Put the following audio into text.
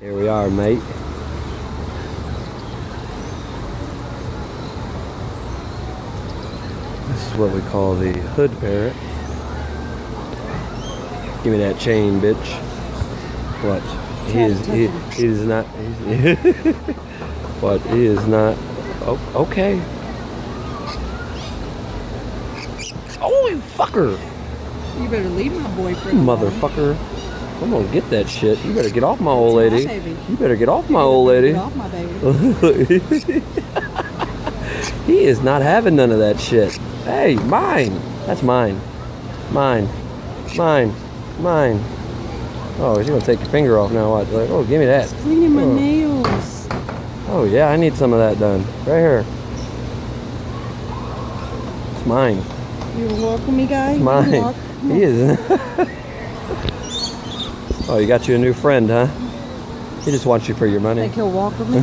Here we are, mate. This is what we call the hood parrot. Give me that chain, bitch. What? He is not. What? He is not. Oh, okay. Oh, you fucker! You better leave my boyfriend alone. Motherfucker. I'm gonna get that shit. You better get off my old That's my lady. baby. You better get off my old lady. Get off my baby. He is not having none of that shit. Hey, mine. That's mine. Mine. Mine. Mine. Oh, he's gonna take your finger off now. What? Like, oh, give me that. It's cleaning my nails. Oh yeah, I need some of that done. Right here. It's mine. You're welcome, me guy. It's mine. He is. Oh, you got you a new friend, huh? He just wants you for your money. Think he'll walk with me?